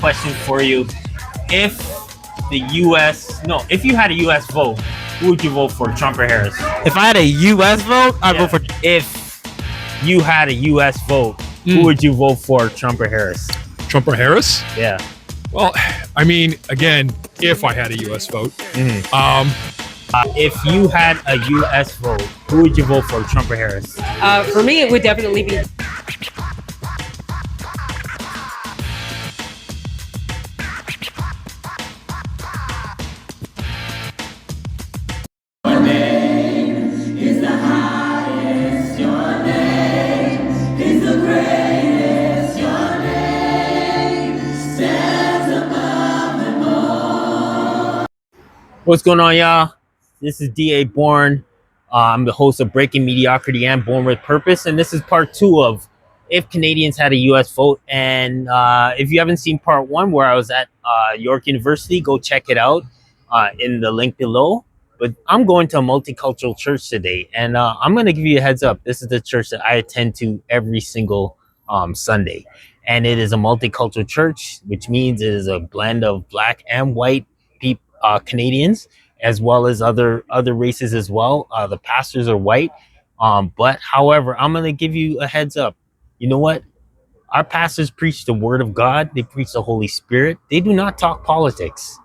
question for you. If if you had a U.S. vote, who would you vote for, Trump or Harris? If I had a U.S. vote, I'd vote for If you had a U.S. vote, who would you vote for, Trump or Harris? Trump or Harris? Yeah. Well, I mean, again, if I had a U.S. vote, If you had a U.S. vote, who would you vote for, Trump or Harris? For me, it would definitely be. What's going on, y'all? This is D.A. Bourne. I'm the host of Breaking Mediocrity and Born with Purpose, and this is part 2 of If Canadians Had a U.S. Vote. And if you haven't seen part 1, where I was at York University, go check it out in the link below. But I'm going to a multicultural church today, and I'm going to give you a heads up. This is the church that I attend to every single Sunday, and it is a multicultural church, which means it is a blend of black and white people. Canadians, as well as other races as well. The pastors are white, but however, I'm gonna give you a heads up. You know what? Our pastors preach the word of God. They preach the Holy Spirit. They do not talk politics.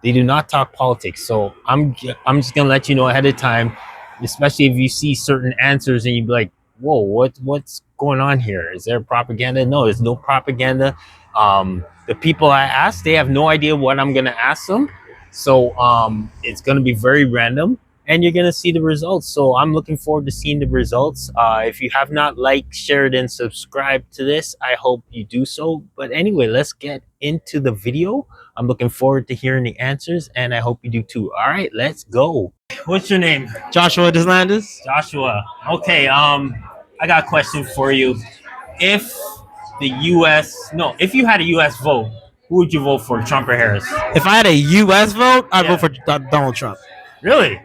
They do not talk politics. So I'm just gonna let you know ahead of time, especially if you see certain answers and you be like, "Whoa, what's going on here? Is there propaganda?" No, there's no propaganda. The people I ask, they have no idea what I'm gonna ask them. So it's going to be very random, and you're going to see the results. So I'm looking forward to seeing the results. If you have not liked, shared, and subscribed to this, I hope you do so. But anyway, let's get into the video. I'm looking forward to hearing the answers, and I hope you do too. All right, let's go. What's your name? Joshua Deslandis. Joshua. Okay, I got a question for you. If if you had a U.S. vote, who would you vote for, Trump or Harris? If I had a U.S. vote, I'd vote for Donald Trump. Really?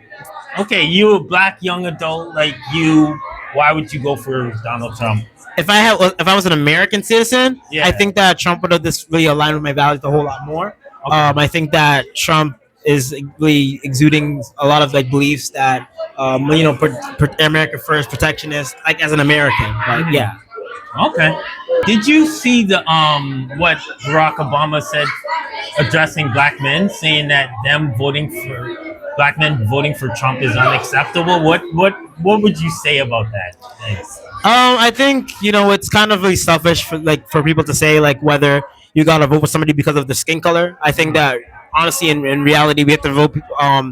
Okay, you a black young adult like you. Why would you go for Donald Trump? If I was an American citizen, I think that Trump would have just really aligned with my values a whole lot more. Okay. I think that Trump is really exuding a lot of like beliefs that America first, protectionist, like as an American. Like, yeah. Okay. Did you see the what Barack Obama said addressing black men, saying that black men voting for Trump is unacceptable? What would you say about that? Thanks. I think it's kind of really selfish for people to say like whether you gotta vote for somebody because of the skin color. I think that honestly, in reality, we have to vote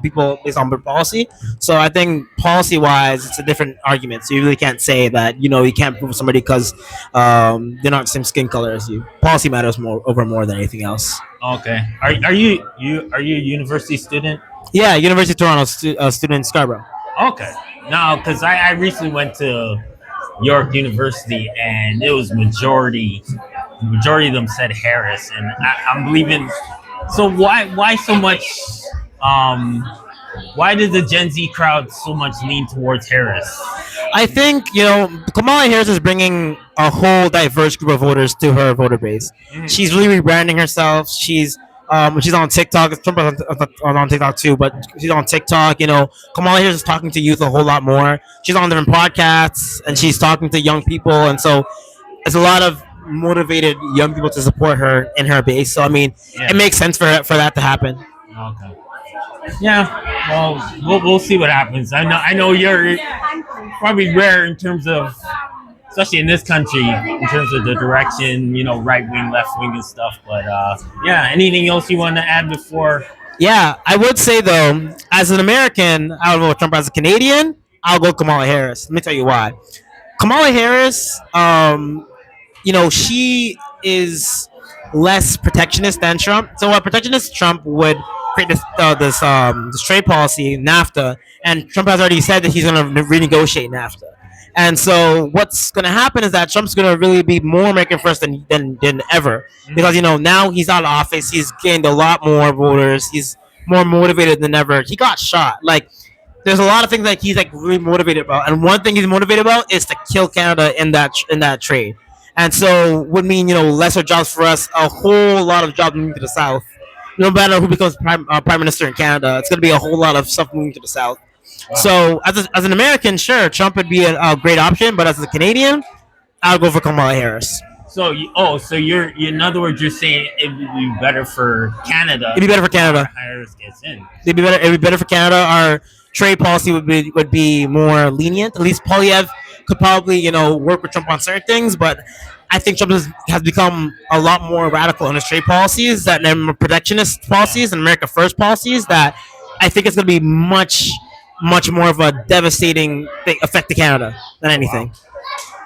people based on policy. So I think policy-wise, it's a different argument. So you really can't say that you can't vote for somebody because they're not the same skin color as you. Policy matters more than anything else. Okay. Are you a university student? Yeah, University of Toronto student in Scarborough. Okay. No, because I recently went to York University, and it was majority of them said Harris, and I'm believing. So why so much? Why did the Gen Z crowd so much lean towards Harris? I think Kamala Harris is bringing a whole diverse group of voters to her voter base. Mm-hmm. She's really rebranding herself. She's on TikTok. Trump is on TikTok too, but she's on TikTok. Kamala Harris is talking to youth a whole lot more. She's on different podcasts and she's talking to young people, and so it's a lot of motivated young people to support her in her base. So I mean, it makes sense for that to happen. Okay. Yeah. Well, we'll see what happens. I know you're probably rare in terms of, especially in this country, in terms of the direction, right wing, left wing, and stuff. But yeah. Anything else you want to add before? Yeah, I would say though, as an American, I would vote Trump. As a Canadian, I'll go Kamala Harris. Let me tell you why. Kamala Harris, she is less protectionist than Trump. So a protectionist Trump would create this trade policy, NAFTA, and Trump has already said that he's going to renegotiate NAFTA. And so what's going to happen is that Trump's going to really be more American first than ever. Because, now he's out of office. He's gained a lot more voters. He's more motivated than ever. He got shot. Like, there's a lot of things that he's like really motivated about. And one thing he's motivated about is to kill Canada in that trade. and so would mean lesser jobs for us, a whole lot of jobs moving to the south. No matter who becomes prime minister in Canada, it's going to be a whole lot of stuff moving to the south. Wow. So as an American, sure, Trump would be a great option, but as a Canadian, I'll go for Kamala Harris. So you're in other words, you're saying it would be better for Canada. It'd be better for Canada. Harris gets in. It'd be better for Canada. Our trade policy would be more lenient. At least Polyev could probably work with Trump on certain things, but I think Trump has become a lot more radical in his trade policies, that more protectionist policies and America First policies, that I think it's going to be much more of a devastating effect to Canada than anything.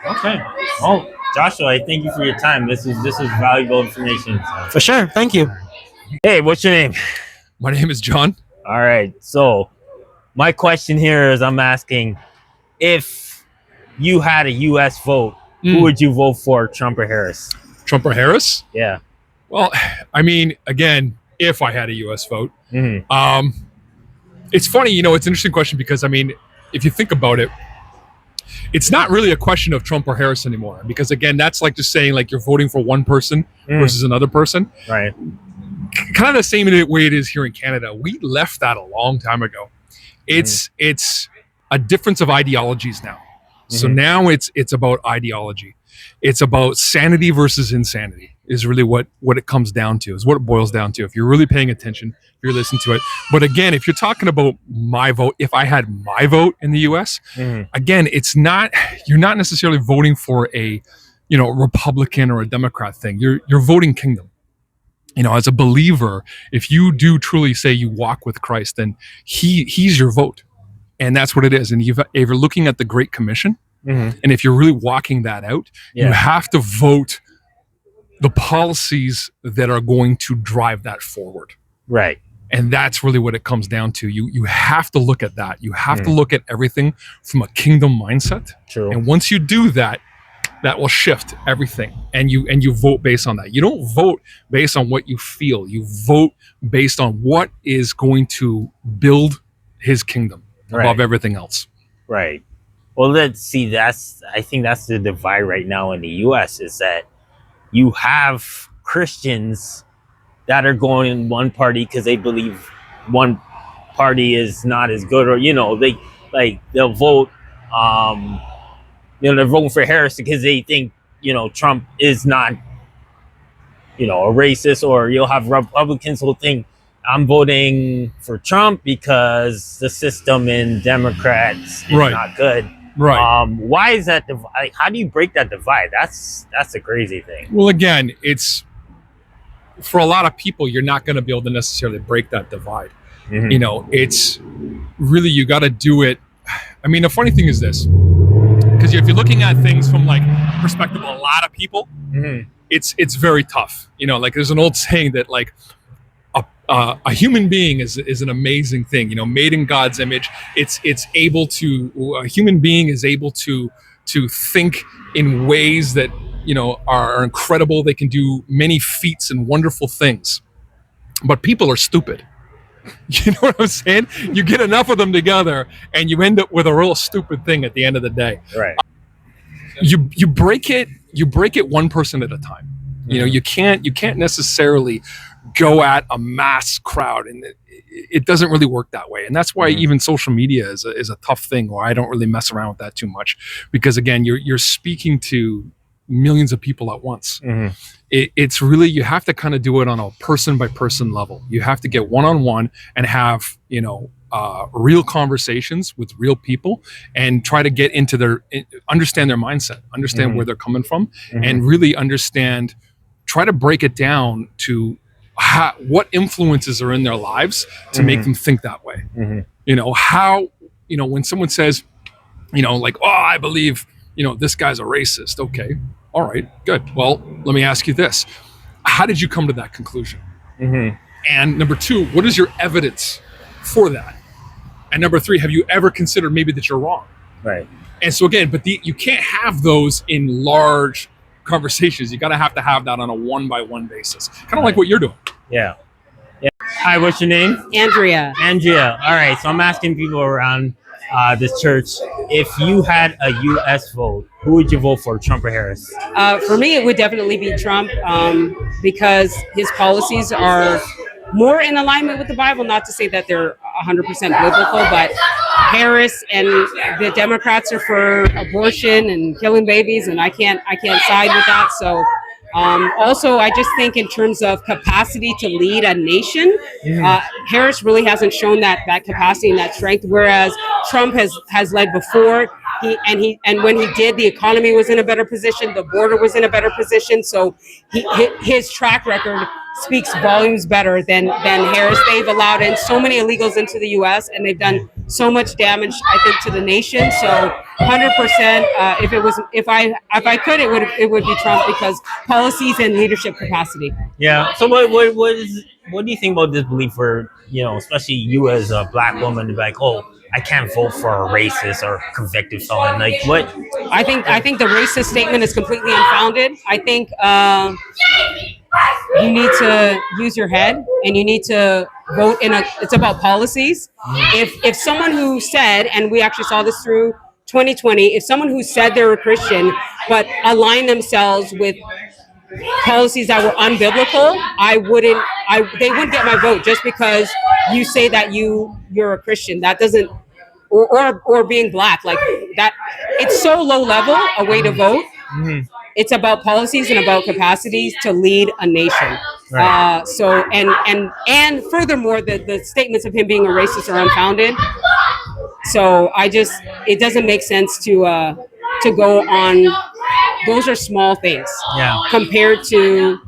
Wow. Okay. Well, Joshua, I thank you for your time. This is valuable information. For sure. Thank you. Hey, what's your name? My name is John. All right. So my question here is, I'm asking, if you had a U.S. vote, who would you vote for, Trump or Harris? Trump or Harris? Yeah. Well, I mean, again, if I had a U.S. vote, it's funny, it's an interesting question because, I mean, if you think about it, it's not really a question of Trump or Harris anymore. Because, again, that's like just saying like you're voting for one person versus another person. Right. Kind of the same way it is here in Canada. We left that a long time ago. It's a difference of ideologies now. So now it's about ideology. It's about sanity versus insanity is really what it comes down to, is what it boils down to. If you're really paying attention, if you're listening to it. But again, if you're talking about my vote, if I had my vote in the US, again, you're not necessarily voting for a, Republican or a Democrat thing. You're voting kingdom. As a believer, if you do truly say you walk with Christ, then he's your vote. And that's what it is. And if you're looking at the Great Commission, and if you're really walking that out, you have to vote the policies that are going to drive that forward. Right. And that's really what it comes down to. You have to look at that. You have to look at everything from a kingdom mindset. True. And once you do that, that will shift everything. And you vote based on that. You don't vote based on what you feel. You vote based on what is going to build his kingdom above everything else. Right. Well, let's see. I think that's the divide right now in the U.S. is that you have Christians that are going in one party because they believe one party is not as good, or they'll vote. They're voting for Harris because they think Trump is not a racist, or you'll have Republicans who think I'm voting for Trump because the system in Democrats is not good. Right. Why is that? How do you break that divide? That's a crazy thing. Well, again, it's for a lot of people, you're not going to be able to necessarily break that divide. It's really, you got to do it. I mean, the funny thing is this, because if you're looking at things from like perspective of a lot of people, it's very tough. Like there's an old saying that like, a human being is an amazing thing, made in God's image. A human being is able to think in ways that, are incredible. They can do many feats and wonderful things, but people are stupid. You know what I'm saying? You get enough of them together and you end up with a real stupid thing at the end of the day. Right. You break it one person at a time. You can't necessarily go at a mass crowd, and it doesn't really work that way. And that's why even social media is a tough thing, or I don't really mess around with that too much, because again, you're speaking to millions of people at once. It's really, you have to kind of do it on a person by person level. You have to get one-on-one and have, real conversations with real people and try to get into understand their mindset, understand where they're coming from, and really try to break it down to what influences are in their lives to make them think that way. When someone says, like, oh, I believe, this guy's a racist. Okay. All right, good. Well, let me ask you this. How did you come to that conclusion? And number two, what is your evidence for that? And number three, have you ever considered maybe that you're wrong? Right. And so again, but you can't have those in large conversations. You got to have that on a one-by-one basis. Kind of like what you're doing. Yeah. Hi, what's your name? Andrea. All right. So I'm asking people around this church. If you had a U.S. vote, who would you vote for, Trump or Harris? For me, it would definitely be Trump because his policies are more in alignment with the Bible. Not to say that they're 100% biblical, but Harris and the Democrats are for abortion and killing babies, and I can't side with that. So. Also, I just think in terms of capacity to lead a nation, Harris really hasn't shown that capacity and that strength. Whereas Trump has led before. And when he did, the economy was in a better position. The border was in a better position. So his track record speaks volumes better than Harris. They've allowed in so many illegals into the U.S. and they've done so much damage, I think, to the nation. So 100%, if I could, it would be Trump because policies and leadership capacity. Yeah. So what do you think about this belief for, especially you as a black woman to be like, oh, I can't vote for a racist or convicted felon? Like what? I think the racist statement is completely unfounded. I think you need to use your head and you need to vote it's about policies. If someone who said, and we actually saw this through 2020, if someone who said they were Christian but aligned themselves with policies that were unbiblical, they wouldn't get my vote just because you say that you're a Christian. That doesn't, or being black, like that. It's so low level a way to vote. It's about policies and about capacities to lead a nation. Right. So and furthermore, the statements of him being a racist are unfounded. So it doesn't make sense to go on. Those are small things. Yeah. Compared to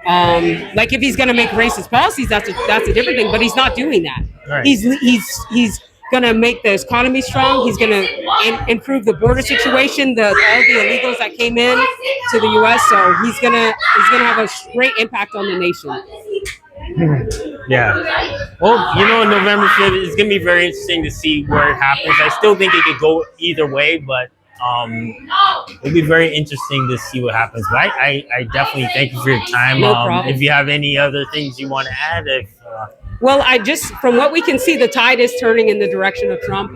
like if he's going to make racist policies, that's a different thing. But he's not doing that. Right. He's going to make the economy strong. He's going to improve the border situation, all the illegals that came in to the U.S. So he's gonna have a great impact on the nation. Yeah. Well, November 5th, it's going to be very interesting to see where it happens. I still think it could go either way, but it'll be very interesting to see what happens. But I definitely thank you for your time. No problem. If you have any other things you want to add, Well, from what we can see, the tide is turning in the direction of Trump.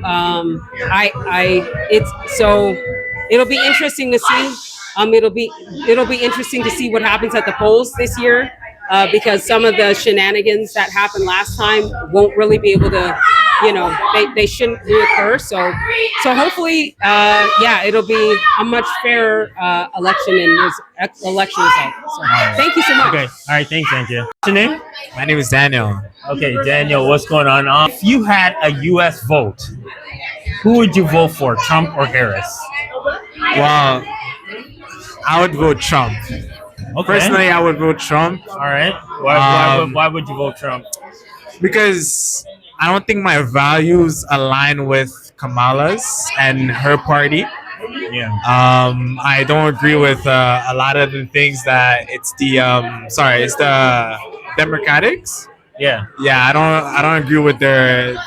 It'll be interesting to see. It'll be interesting to see what happens at the polls this year, because some of the shenanigans that happened last time won't really be able to, they shouldn't reoccur. So hopefully, it'll be a much fairer election election result. So thank you so much. Okay. All right. Thanks, Andrea. What's your name? My name is Daniel. Okay, Daniel, what's going on? If you had a U.S. vote, who would you vote for, Trump or Harris? Well, I would vote Trump. Okay. Personally, I would vote Trump. All right. Why would you vote Trump? Because I don't think my values align with Kamala's and her party. Yeah. I don't agree with a lot of the things that it's the Democrats. Yeah. Yeah, I don't agree with their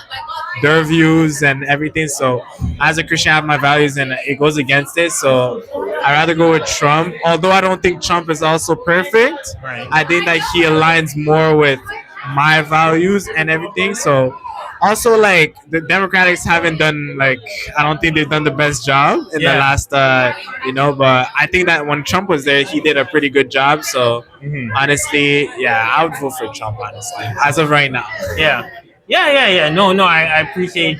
views and everything. So as a Christian, I have my values and it goes against it. So I'd rather go with Trump. Although I don't think Trump is also perfect. Right. I think that he aligns more with my values and everything. So also, like, the Democrats haven't done, I don't think they've done the best job in the last, but I think that when Trump was there, he did a pretty good job. So, honestly, I would vote for Trump, honestly, as of right now. Yeah. No, I appreciate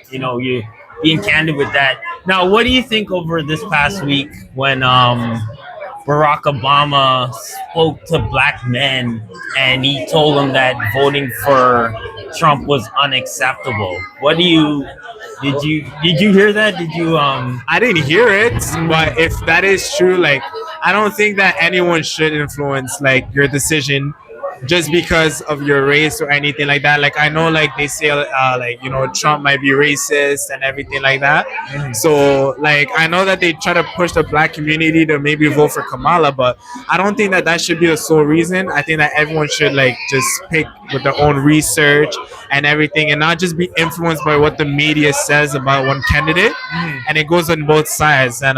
you being candid with that. Now, what do you think over this past week when Barack Obama spoke to black men and he told them that voting for Trump was unacceptable? Did you hear that? I didn't hear it, but if that is true, I don't think that anyone should influence your decision just because of your race or anything like that. I know they say Trump might be racist and everything like that. So I know that they try to push the black community to maybe vote for Kamala, but I don't think that should be the sole reason. I think that everyone should just pick with their own research and everything and not just be influenced by what the media says about one candidate. And it goes on both sides. And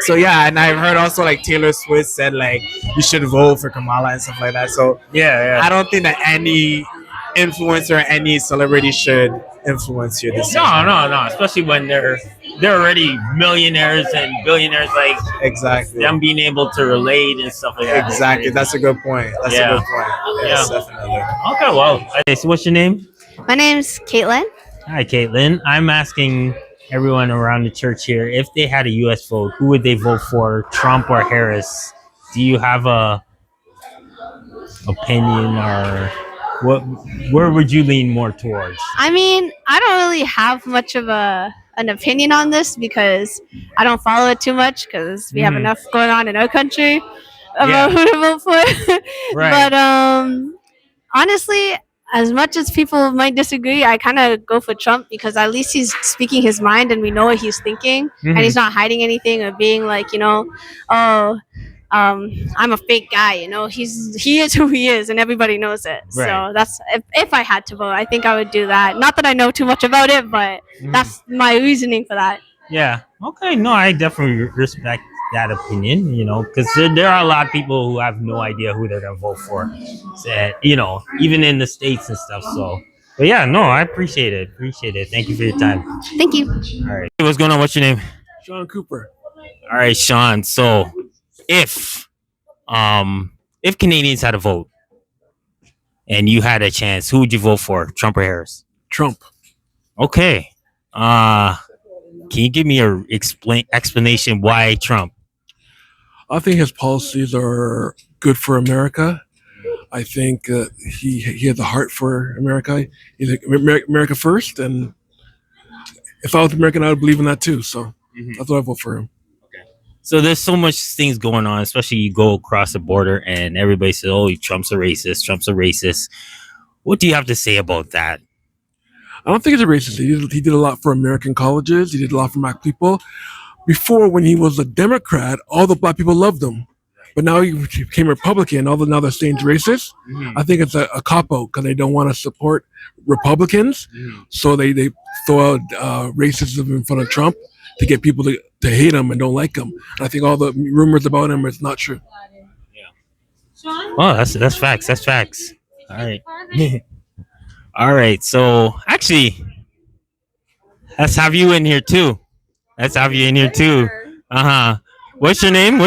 so and I've heard also Taylor Swift said you should vote for Kamala and stuff like that. So I don't think that any influencer or any celebrity should influence your decision. No. Especially when they're already millionaires and billionaires, like Exactly. them being able to relate and stuff like that. Exactly. That's a good point. That's Yeah. a good point. Yes, definitely. Okay, well, okay, so what's your name? My name's Caitlin. Hi, Caitlin. I'm asking everyone around the church here, if they had a U.S. vote, who would they vote for, Trump or Harris? Do you have a opinion, or where would you lean more towards? I mean, I don't really have much of an opinion on this because I don't follow it too much because we have enough going on in our country about who to vote for. Right. But honestly, as much as people might disagree, I kind of go for Trump because at least he's speaking his mind and we know what he's thinking, and he's not hiding anything or being like, oh, I'm a fake guy. He is who he is, and everybody knows it. Right. So that's if I had to vote, I think I would do that. Not that I know too much about it, but that's my reasoning for that. Yeah. Okay. No, I definitely respect that opinion, because there are a lot of people who have no idea who they're going to vote for, even in the States and stuff. So, but yeah, no, I appreciate it. Thank you for your time. Thank you. All right. Hey, what's going on? What's your name? Sean Cooper. All right, Sean. So if Canadians had a vote and you had a chance, who would you vote for, Trump or Harris? Trump. Okay. Can you give me a explanation why Trump? I think his policies are good for America. I think he has a heart for America. He's like, America first, and if I was American, I would believe in that too. So that's why I vote for him. So there's so much things going on, especially you go across the border and everybody says, "Oh, Trump's a racist." What do you have to say about that? I don't think he's a racist. He did a lot for American colleges. He did a lot for black people. Before, when he was a Democrat, all the black people loved him. But now he became Republican. Now they're saying he's racist. I think it's a cop-out because they don't want to support Republicans. So they throw out racism in front of Trump to get people to hate him and don't like him. And I think all the rumors about him is not true. Oh, that's facts. That's facts. All right. All right. So actually, let's have you in here too. What's your name?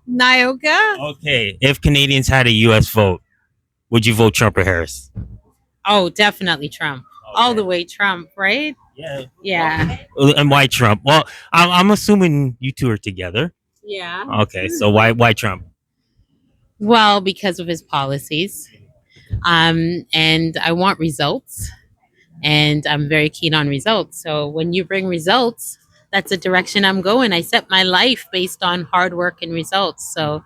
Nyoka? Okay. If Canadians had a U.S. vote, would you vote Trump or Harris? Oh, definitely Trump. All the way Trump, right? Yeah. Yeah. And why Trump? Well, I'm assuming you two are together. Yeah. Okay. So why Trump? Well, because of his policies. And I want results. And I'm very keen on results. So when you bring results, that's the direction I'm going. I set my life based on hard work and results. So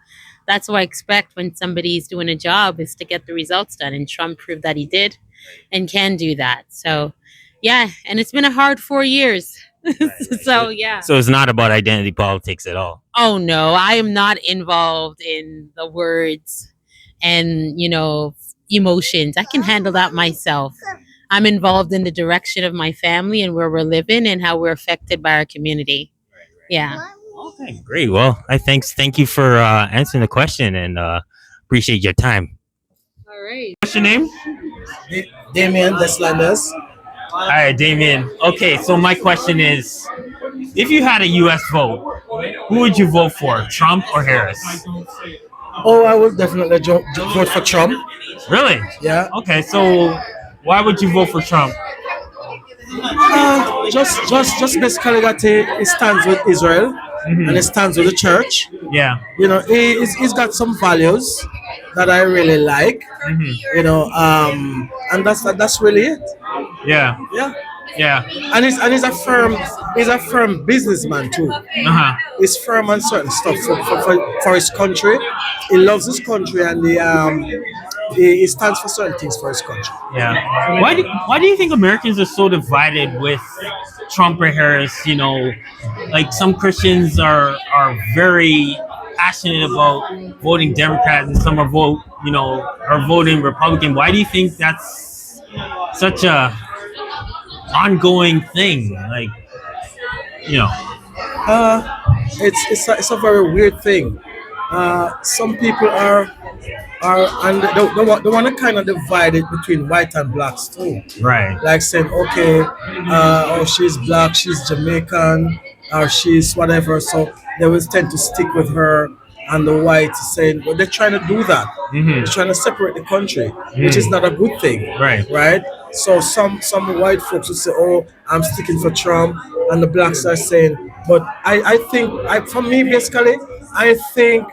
that's what I expect when somebody's doing a job, is to get the results done. And Trump proved that he did and can do that. So, yeah. And it's been a hard 4 years. So, yeah. So it's not about identity politics at all. Oh, no. I am not involved in the words and, emotions. I can handle that myself. I'm involved in the direction of my family and where we're living and how we're affected by our community. Yeah. Okay, great. Well, thank you for answering the question, and appreciate your time. All right. What's your name? Damien Deslanders. All right, Damien. Okay, so my question is, if you had a U.S. vote, who would you vote for, Trump or Harris? Oh, I would definitely vote for Trump. Really? Yeah. Okay, so why would you vote for Trump? Just basically that he stands with Israel and he stands with the church. Yeah. He's got some values that I really like. And that's really it. Yeah. Yeah. Yeah. And he's a firm businessman too. He's firm on certain stuff for his country. He loves his country, and he stands for certain things for his country. Yeah. Why do you think Americans are so divided with Trump or Harris? Like some Christians are very passionate about voting Democrat, and some are voting Republican. Why do you think that's such a ongoing thing? It's a very weird thing. Some people are are and they want to kind of divide it between white and blacks too. Right. Like saying, okay, oh, she's black, she's Jamaican, or she's whatever. So they will tend to stick with her, and the white saying, well, they're trying to do that. They're trying to separate the country, which is not a good thing. Right. Right. So some white folks will say, oh, I'm sticking for Trump, and the blacks are saying, but I think, for me, basically, I think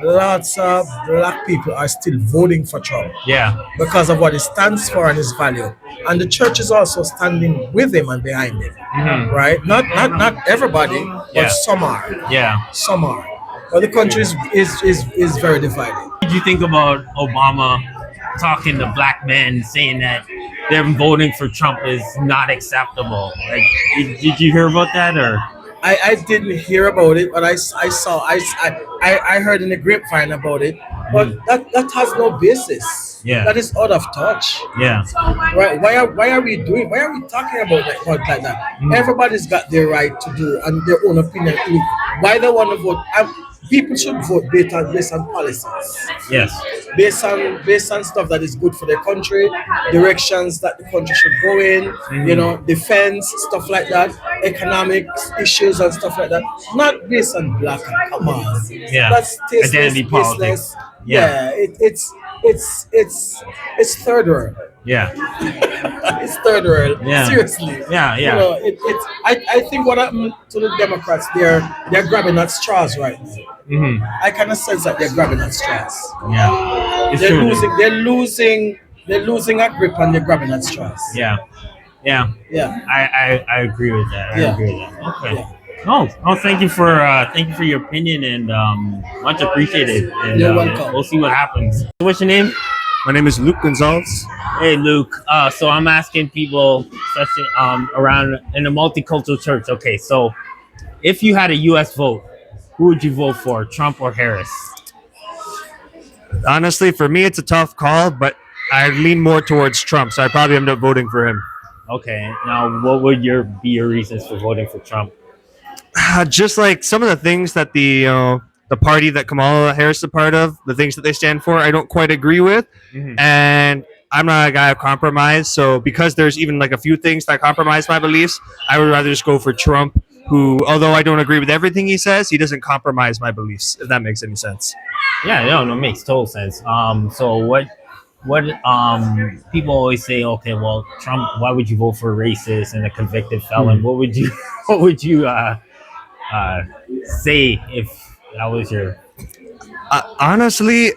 lots of black people are still voting for Trump Yeah. because of what he stands for and his value. And the church is also standing with him and behind him. Right? Not everybody, but Yeah. some are. Yeah. Some are. But the country is very divided. What did you think about Obama talking to black men, saying that them voting for Trump is not acceptable? Like, did you hear about that or? I didn't hear about it, but I saw I heard in the grapevine about it, but that has no basis. Yeah. That is out of touch. Yeah. Right? Why are we talking about like that? Everybody's got their right to do and their own opinion. Why they want to vote? People should vote based on policies. Yes. Based on stuff that is good for their country, directions that the country should go in, defense, stuff like that, economic issues and stuff like that. Not based on black. Come on. Yeah. That's tasteless, Identity politics. baseless. Yeah. It's third world. Yeah. It's third world. Yeah. Seriously. Yeah. Yeah. I think what happened to the Democrats, they're grabbing at straws right now. I kind of sense that they're grabbing at straws. Yeah. It's They're true. they're losing a grip and they're grabbing at straws. Yeah. Yeah. Yeah. I agree with that. I Yeah. agree with that. Okay. Yeah. Oh, thank you for your opinion and much appreciated. And You're welcome. we'll see what happens. What's your name? My name is Luke Gonzalez. Hey Luke. So I'm asking people, especially around in a multicultural church. Okay, so if you had a U.S. vote, who would you vote for, Trump or Harris? Honestly, for me, it's a tough call, but I lean more towards Trump, so I probably end up voting for him. Okay. Now, what would be your reasons for voting for Trump? Just like some of the things that the party that Kamala Harris is a part of, the things that they stand for, I don't quite agree with, and I'm not a guy of compromise. So because there's even like a few things that compromise my beliefs, I would rather just go for Trump, who, although I don't agree with everything he says, he doesn't compromise my beliefs. If that makes any sense. Yeah, no, it makes total sense. So what people always say, okay, well, Trump, why would you vote for a racist and a convicted felon? What would you say if that was your? Honestly,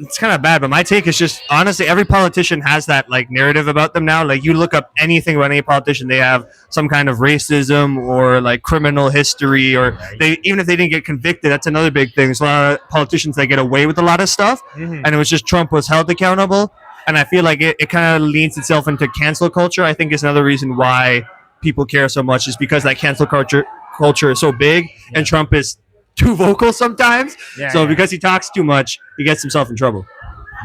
it's kind of bad, but my take is just, honestly, every politician has that like narrative about them now. Like, you look up anything about any politician, they have some kind of racism or like criminal history, or they, even if they didn't get convicted, that's another big thing. There's a lot of politicians that get away with a lot of stuff, and it was just Trump was held accountable. And I feel like it kind of leans itself into cancel culture. I think is another reason why people care so much, is because that cancel culture is so big, and Trump is too vocal sometimes. Because he talks too much, he gets himself in trouble.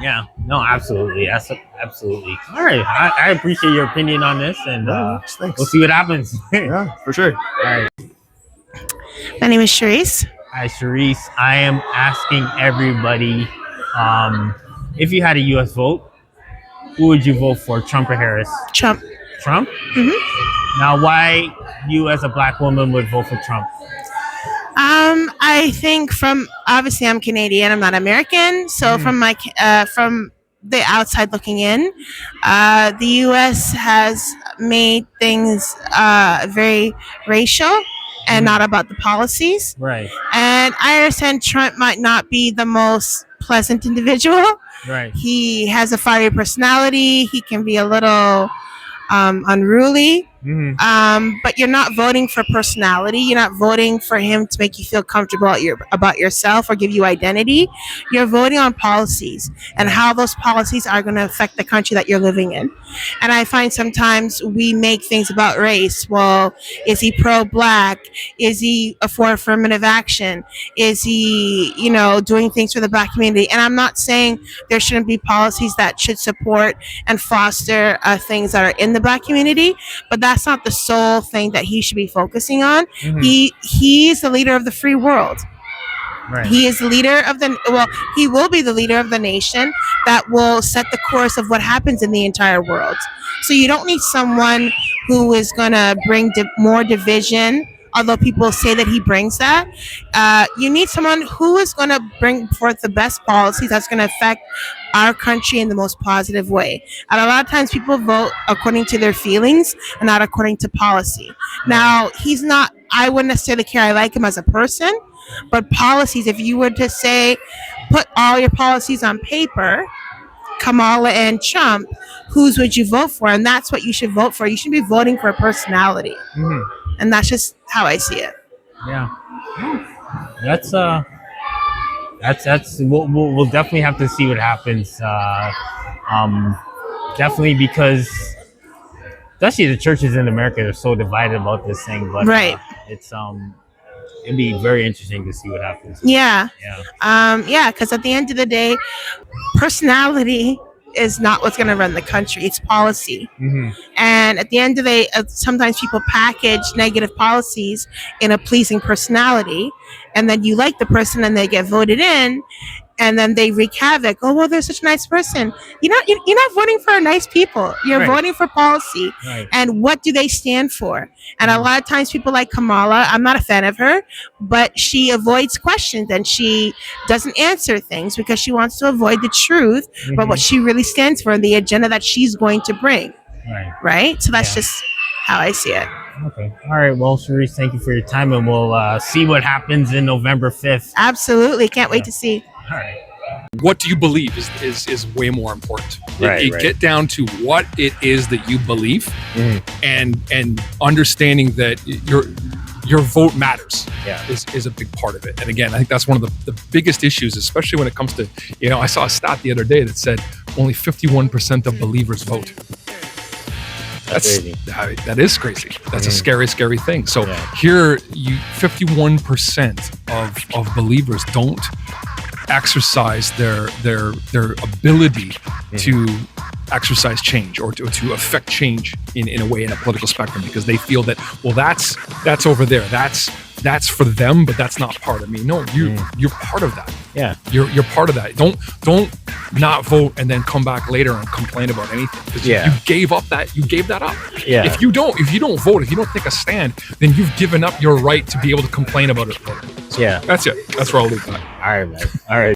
Yeah, no, absolutely. Absolutely. All right. I appreciate your opinion on this, and Thanks. we'll see what happens. Yeah, for sure. All right. My name is Charisse. Hi, Charisse. I am asking everybody, if you had a U.S. vote, who would you vote for, Trump or Harris? Trump. Trump? Now, why you as a black woman would vote for Trump? I think obviously I'm Canadian. I'm not American. So from the outside looking in, the U.S. has made things very racial and not about the policies. Right. And I understand Trump might not be the most pleasant individual. Right. He has a fiery personality. He can be a little unruly. But you're not voting for personality. You're not voting for him to make you feel comfortable about yourself or give you identity. You're voting on policies and how those policies are going to affect the country that you're living in. And I find sometimes we make things about race. Well, is he pro-black? Is he for affirmative action? Is he, doing things for the black community? And I'm not saying there shouldn't be policies that should support and foster things that are in the black community, but that's not the sole thing that he should be focusing on. He's the leader of the free world. Right. He is the leader of he will be the leader of the nation that will set the course of what happens in the entire world. So you don't need someone who is going to bring more division, although people say that he brings that. You need someone who is going to bring forth the best policies that's going to affect our country in the most positive way. And a lot of times people vote according to their feelings and not according to policy. Now, he's not, I wouldn't necessarily care. I like him as a person, but policies, if you were to say, put all your policies on paper, Kamala and Trump, whose would you vote for? And that's what you should vote for. You should be voting for a personality. And that's just how I see it. Yeah. That's we'll definitely have to see what happens. Definitely, because especially the churches in America are so divided about this thing, but right. It'd be very interesting to see what happens. Yeah. Because at the end of the day, personality is not what's going to run the country. It's policy. And at the end of the day, sometimes people package negative policies in a pleasing personality, and then you like the person and they get voted in, and then they wreak havoc. Oh, well, they're such a nice person. You're not voting for nice people. You're voting for policy. And what do they stand for? And a lot of times people like Kamala, I'm not a fan of her, but she avoids questions and she doesn't answer things because she wants to avoid the truth about what she really stands for and the agenda that she's going to bring. Right? So that's just how I see it. Okay. All right. Well, Sharice, thank you for your time, and we'll see what happens in November 5th. Absolutely. Can't wait to see. All right. What do you believe is way more important. Get down to what it is that you believe, and understanding that your vote matters is a big part of it. And again, I think that's one of the biggest issues, especially when it comes to, I saw a stat the other day that said only 51% of believers vote. That's crazy. That is crazy. That's a scary thing. So here, 51% of believers don't exercise their ability to exercise change or to affect change in a way in a political spectrum, because they feel that, well, that's over there, that's for them, but that's not part of me. No, you're part of that. Yeah, you're part of that. Don't not vote and then come back later and complain about anything, because you gave that up. Yeah. If you don't vote, if you don't take a stand, then you've given up your right to be able to complain about it later. So that's it. That's where I'll leave that. All right, man. All right.